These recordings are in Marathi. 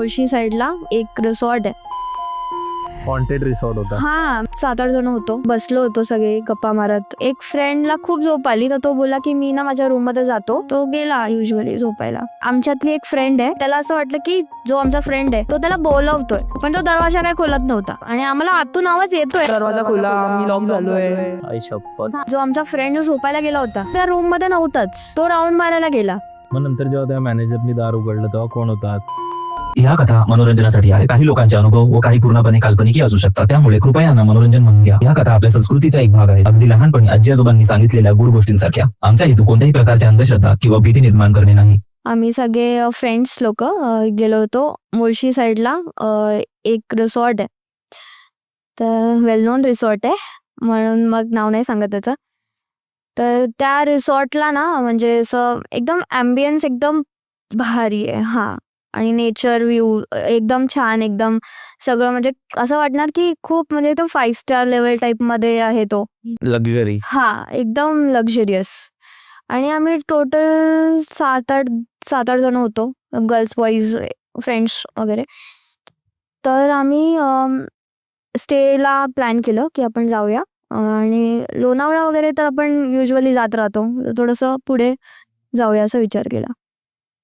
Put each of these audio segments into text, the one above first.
मुळशी साईडला एक रिसॉर्ट आहे. हॉन्टेड रिसॉर्ट होता. हा 7-8 जण होतो, बसलो होतो सगळे गप्पा मारत. एक फ्रेंडला खूप झोप आली तर तो बोला की मी ना माझ्या रूम मध्ये जातो. तो गेला युजली झोपायला. आमच्यातली एक फ्रेंड आहे, त्याला असं वाटलं की जो आमचा फ्रेंड आहे तो त्याला बोलवतोय, पण तो दरवाजा काय खोलत नव्हता आणि आम्हाला आतून आवाज येतोय, दरवाजा खोला, मी लॉक झालोय. आई शपथ. जो आमचा फ्रेंड झोपायला गेला होता त्या रूम मध्ये नव्हताच, तो राऊंड मारायला गेला. मग नंतर जेव्हा त्या मॅनेजरनी दार उघडलं तेव्हा कोण होता? या कथा मनोरंजनासाठी आहे. काही लोकांचे अनुभव व काही पूर्णपणे काल्पनिक असू शकतात, त्यामुळे कृपया यांना मनोरंजन म्हणून घ्या. या कथा आपल्या संस्कृतीचा एक भाग आहे, अगदी लहानपणी आजी आजोबांनी सांगितलेल्या गुड गोष्टींसारख्या. आमचा हेतू कोणत्याही प्रकारच्या अंधश्रद्धा किंवा भीती निर्माण करणे नाही. आम्ही सगळे फ्रेंड्स लोक गेलो होतो मुळशी साईडला. एक रिसॉर्ट आहे, तर वेल नोन रिसॉर्ट आहे म्हणून मग नाव नाही सांगत त्याचं. तर त्या रिसॉर्टला ना म्हणजे असं एकदम ॲम्बियन्स एकदम भारी आहे. हा, आणि नेचर व्ह्यू एकदम छान, एकदम सगळं म्हणजे असं वाटणार की खूप म्हणजे तो 5 स्टार लेवल टाईप मध्ये आहे तो. लक्झरी. हा, एकदम लक्झरियस. आणि आम्ही टोटल 7-8 जण होतो, गर्ल्स बॉईज फ्रेंड्स वगैरे. तर आम्ही स्टेला प्लॅन केलं की आपण जाऊया. आणि लोणावळा वगैरे तर आपण युजली जात राहतो, थोडंसं पुढे जाऊया असा विचार केला.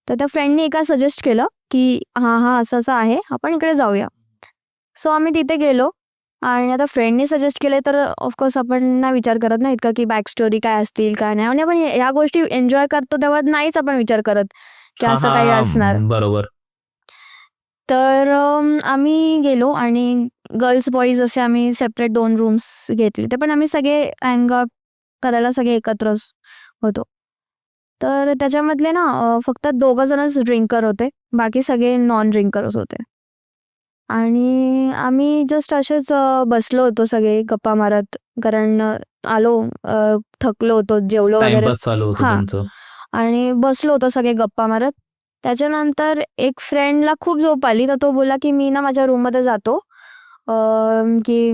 तर त्या फ्रेंडने एका सजेस्ट केलं की हा असं असं आहे, आपण इकडे जाऊया. सो आम्ही तिथे गेलो. आणि आता फ्रेंडने सजेस्ट केले तर ऑफकोर्स आपण ना विचार करत नाहीत का की बॅक स्टोरी काय असतील काय नाही, आणि आपण ह्या गोष्टी एन्जॉय करतो तेव्हा नाहीच आपण विचार करत की असं काही असणार. बरोबर. तर आम्ही गेलो आणि गर्ल्स बॉईज असे आम्ही सेपरेट 2 रूम्स घेतले. ते पण आम्ही सगळे हँग आउट करायला सगळे एकत्रच होतो. तर त्याच्यामधले ना फक्त 2 जणच ड्रिंकर होते, बाकी सगळे नॉन ड्रिंकर्स होते. आणि आम्ही जस्ट असेच बसलो होतो सगळे गप्पा मारत, कारण आलो थकलो होतो, जेवलो वगैरे. टाइमपास चालू होतं हा, तुमचं. आणि बसलो होतो सगळे गप्पा मारत. त्याच्यानंतर एक फ्रेंडला खूप झोप आली तर तो बोला की मी ना माझ्या रूम मध्ये जातो, की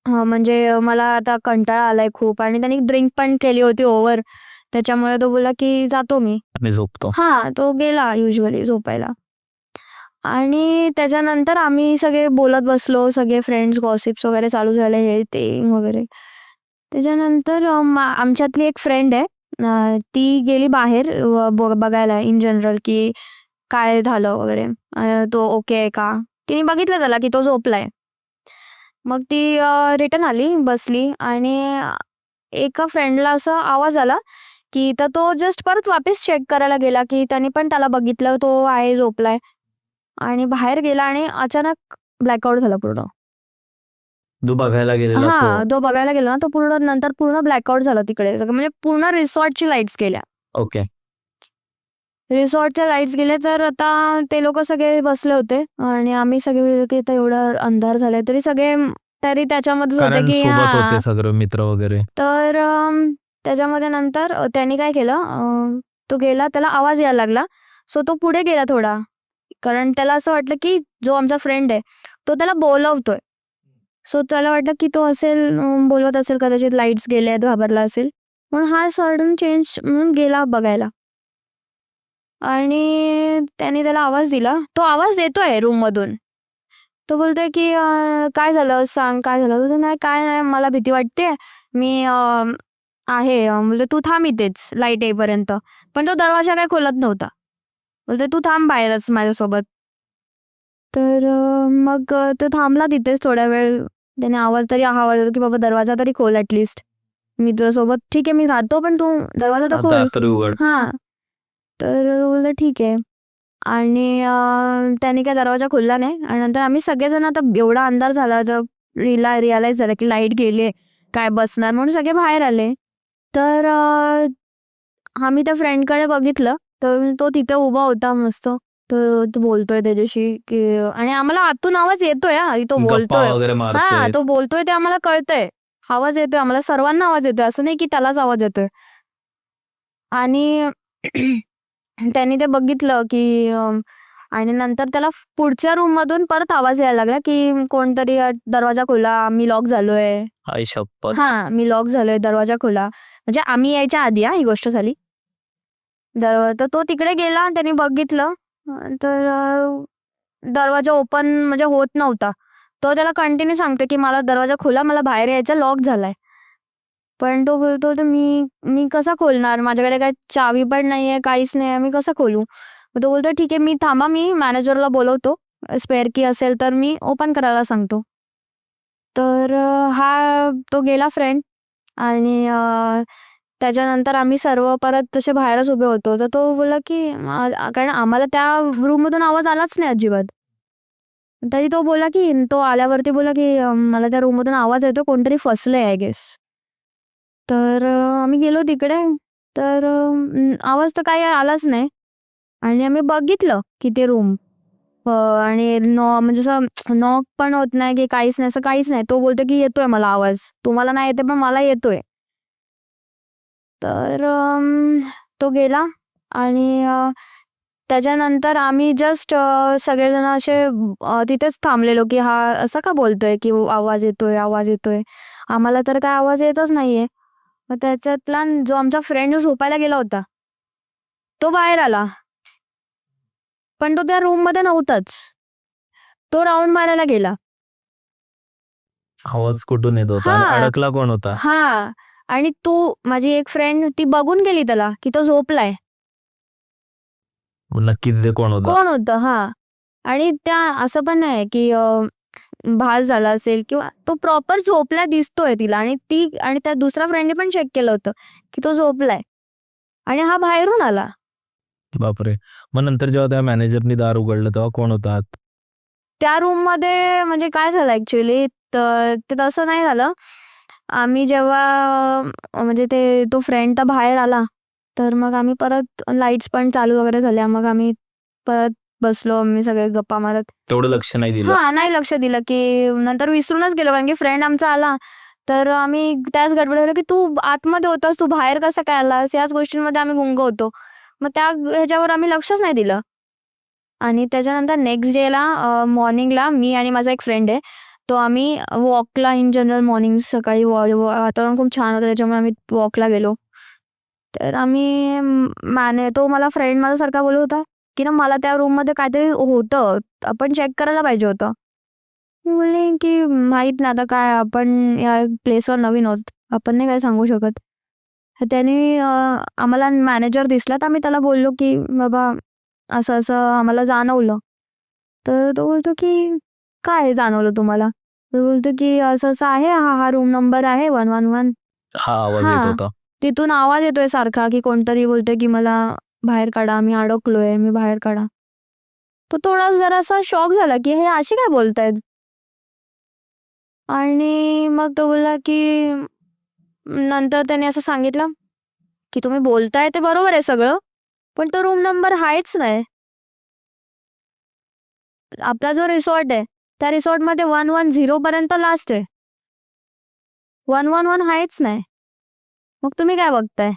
म्हणजे मला आता कंटाळा आलाय खूप. आणि त्यांनी ड्रिंक पण केली होती ओव्हर, त्याच्यामुळे तो बोला की जातो मी. मी झोपतो. हा, तो गेला युजली झोपायला. आणि त्याच्यानंतर आम्ही सगळे बोलत बसलो, सगळे फ्रेंड्स, गॉसिप्स वगैरे चालू झाले, हे ते वगैरे. त्याच्यानंतर आमच्यातली एक फ्रेंड आहे, ती गेली बाहेर बघायला इन जनरल की काय झालं वगैरे, तो ओके आहे का. तिने बघितलं त्याला की तो झोपलाय. मग ती रिटर्न आली, बसली. आणि एका फ्रेंडला असा आवाज आला की तर तो जस्ट परत वापस चेक करायला गेला की त्याने पण त्याला बघितलं तो आहे झोपलाय, आणि बाहेर गेला आणि अचानक ब्लॅकआउट झाला पूर्ण. तू बघायला गेलेला हा, तो. तो बघायला गेला ना, तो पूर्ण नंतर पूर्ण ब्लॅकआउट झाला तिकडे, म्हणजे पूर्ण रिसॉर्टची लाईट्स गेल्या. ओके. रिसॉर्टच्या लाईट्स गेले. तर आता ते लोक सगळे बसले होते आणि आम्ही सगळे की आता एवढा अंधार झालाय तरी सगळे तरी त्याच्यामध्येच होते कारण की सोबत होते हा. सगळे मित्र वगैरे. तर त्याच्यामध्ये नंतर त्यांनी काय केलं, तो गेला, त्याला आवाज यायला लागला. सो तो पुढे गेला थोडा, कारण त्याला असं वाटलं की जो आमचा फ्रेंड आहे तो त्याला बोलवतोय. सो त्याला वाटलं की तो असेल, बोलवत असेल, कदाचित लाईट्स गेले, घाबरला असेल म्हणून हा सडन चेंज म्हणून गेला बघायला. आणि त्याने त्याला आवाज दिला, तो आवाज येतोय रूम मधून. तो बोलतोय की काय झालं, सांग काय झालं. तो नाही, काय नाही, मला भीती वाटते, मी आहे. बोलतो तू थांब इथेच लाईट येईपर्यंत. पण तो दरवाजा काय खोलत नव्हता. बोलतो तू थांब बाहेरच माझ्यासोबत. तर मग तो थांबला तिथेच थोड्या वेळ. त्याने आवाज तरी आवाज की बाबा दरवाजा तरी खोल ॲटलिस्ट, मी तुझ्यासोबत ठीक आहे, मी राहतो, पण तू दरवाजा तर खोल. हा, तर बोललं ठीक आहे. आणि त्याने काय दरवाजा खोलला नाही. आणि नंतर आम्ही सगळेजण, आता एवढा अंधार झाला, तर रिअलाइज झालं की लाईट गेली, काय बसणार, म्हणून सगळे बाहेर आले. तर आम्ही त्या फ्रेंडकडे बघितलं तर तो तिथे उभा होता मस्त. तो बोलतोय त्याच्याशी की, आणि आम्हाला आतून आवाज येतोय, तो बोलतोय. हा, तो बोलतोय ते आम्हाला कळतंय, आवाज येतोय आम्हाला, सर्वांना आवाज येतोय, असं नाही की त्यालाच आवाज येतोय. आणि त्यांनी ते बघितलं की आणि नंतर त्याला पुढच्या रूम मधून परत आवाज यायला लागला की कोणतरी दरवाजा खोला, मी लॉक झालोय. आई शपथ. हा, मी लॉक झालोय, दरवाजा खोला. म्हणजे आम्ही यायच्या आधी ही गोष्ट झाली. तर तो तिकडे गेला, त्याने बघितलं. तर दरवाजा ओपन म्हणजे होत नव्हता. तो त्याला कंटिन्यू सांगतो की मला दरवाजा खोला, मला बाहेर यायचं, लॉक झालाय. पण तो बोलतो तर मी कसा खोलणार, माझ्याकडे काय चावी पण नाहीये, काहीच नाही, मी कसं खोलू. मग तो बोलतो ठीक आहे, मी थांबा, मी मॅनेजरला बोलवतो, स्पेअर की असेल तर मी ओपन करायला सांगतो. तर हा तो गेला फ्रेंड आणि त्याच्यानंतर आम्ही सर्व परत तसे बाहेरच उभे होतो. तर तो बोलला की कारण आम्हाला त्या रूममधून आवाज आलाच नाही अजिबात. तरी तो बोलला की तो आल्यावरती बोलला की मला त्या रूममधून आवाज येतो, कोणतरी फसलंय आय गेस. तर आम्ही गेलो तिकडे, तर आवाज तर काही आलाच नाही आणि आम्ही बघितलं की ते रूम आणि म्हणजे असं नॉक पण होत नाही की काहीच नाही, असं काहीच नाही. तो बोलतो की येतोय मला आवाज, तुम्हाला नाही येते पण मला येतोय. तर तो गेला आणि त्याच्यानंतर आम्ही जस्ट सगळेजण असे तिथेच थांबलेलो की हा असं का बोलतोय की आवाज येतोय, आवाज येतोय. आम्हाला तर काय आवाज येतच नाहीये. मग त्याच्यातला जो आमचा फ्रेंड जो झोपायला गेला होता, तो बाहेर आला. पण तो त्या रूम मध्ये नव्हताच. तो राऊंड मारायला गेला. आवाज कुठून येत होता आणि हा अडकला कोण होता? हा आणि माझी एक फ्रेंड ती बघून गेली त्याला की तो झोपलाय. नक्की तिथे कोण होता? कोण होतं आणि त्या असं पण नाही की भास झाला असेल किंवा तो प्रॉपर झोपला दिसतोय तिला आणि त्या दुसऱ्या फ्रेंडने पण चेक केलं होतं की तो झोपलाय आणि हा बाहेरून आला. बापरे. मग नंतर जेव्हा त्या मॅनेजरनी दार उघडलं तेव्हा कोण होता आत? त्या रूम मध्ये म्हणजे काय झालं ऍक्च्युली, तर ते तसं नाही झालं. आम्ही जेव्हा म्हणजे तो फ्रेंड तर बाहेर आला, तर मग आम्ही परत लाईट्स पण चालू वगैरे झाल्या. मग आम्ही परत बसलो, आम्ही सगळे गप्पा मारत. तेवढं लक्ष नाही दिलं. नाही लक्ष दिलं की नंतर विसरूनच गेलो कारण की फ्रेंड आमचा आला. तर आम्ही त्याच गडबडीत की तू आतमध्ये होतास, तू बाहेर कसं काय आलास, याच गोष्टींमध्ये आम्ही गुंग होतो. मग त्या ह्याच्यावर आम्ही लक्षच नाही दिलं. आणि त्याच्यानंतर नेक्स्ट डेला मॉर्निंगला मी आणि माझा एक फ्रेंड आहे, तो आम्ही वॉकला इन जनरल मॉर्निंग सकाळी वातावरण खूप छान होतं त्याच्यामुळे आम्ही वॉकला गेलो. तर आम्ही तो मला फ्रेंड माझा सारखा बोलत होता की ना मला त्या रूममध्ये काहीतरी होतं, आपण चेक करायला पाहिजे होतं. मी बोलले की माहीत नाही आता काय, आपण या प्लेसवर नवीन आहोत, आपण नाही काय सांगू शकत. तर त्याने आम्हाला मॅनेजर दिसला तर आम्ही त्याला बोललो की बाबा असं असं आम्हाला जाणवलं. तर तो बोलतो की काय जाणवलं तुम्हाला? तो बोलतो की असं असं आहे, हा रूम नंबर आहे 111. हा आवाज येत होता. तिथून आवाज येतोय सारखा की कोणतरी बोलतोय की मला बाहेर काढा, मी अडकलोय, मी बाहेर काढा. तो थोडा जरासा शॉक झाला की हे असे काय बोलतायत. आणि मग तो बोलला की नंतर त्याने असं सांगितलं की तुम्ही बोलताय ते बरोबर आहे सगळं, पण तो रूम नंबर आहेच नाही. आपला जो रिसॉर्ट आहे त्या रिसॉर्टमध्ये 110 पर्यंत लास्ट आहे, 111 आहेच नाही. मग तुम्ही काय बघताय.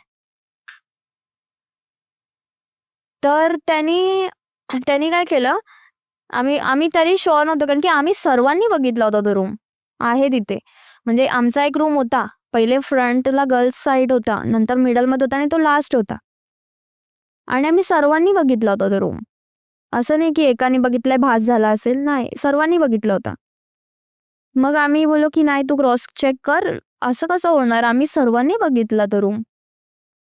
तर त्यांनी काय केलं, आम्ही तरी शुअर नव्हतो कारण की आम्ही सर्वांनी बघितला होता तो रूम आहे तिथे. म्हणजे आमचा एक रूम होता, पहिले फ्रंटला गर्ल्स साईड होता, नंतर मिडलमध्ये होता आणि तो लास्ट होता. आणि आम्ही सर्वांनी बघितला होता तो रूम. असं नाही की एकाने बघितलंय भास झाला असेल, नाही, सर्वांनी बघितलं होता. मग आम्ही बोललो की नाही तू क्रॉस चेक कर, असं कसं होणार, आम्ही सर्वांनी बघितला तो रूम.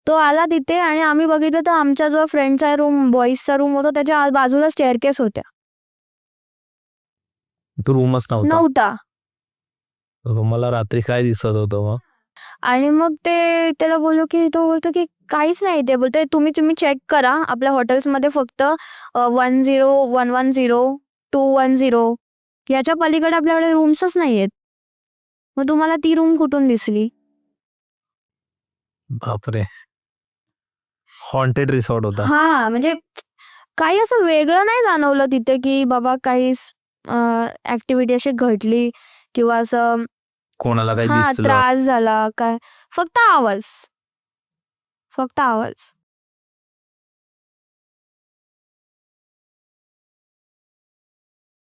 तो आला तिथे आणि आम्ही बघितलं तर आमच्या जो फ्रेंडचा रूम, बॉईजचा रूम होता, त्याच्या बाजूला स्टेअरकेस होत्या. तो रूमच नव्हता. नव्हता. मला रात्री काय दिसत होतं मग? आणि मग त्याला बोललो की तो बोलतो की काहीच नाही. ते बोलतोय तुम्ही चेक करा आपल्या हॉटेल्समध्ये फक्त 10, 110, 210 याच्या पलीकडे आपल्याकडे रूम्सच नाहीयेत. मग तुम्हाला ती रूम कुठून दिसली. बापरे. हॉन्टेड रिसॉर्ट होता. म्हणजे काही असं वेगळं नाही जाणवलं तिथे की बाबा काही ऍक्टिव्हिटी अशी घडली किंवा असं कोणाला काही दिसलं? त्रास झाला काय. फक्त आवाज.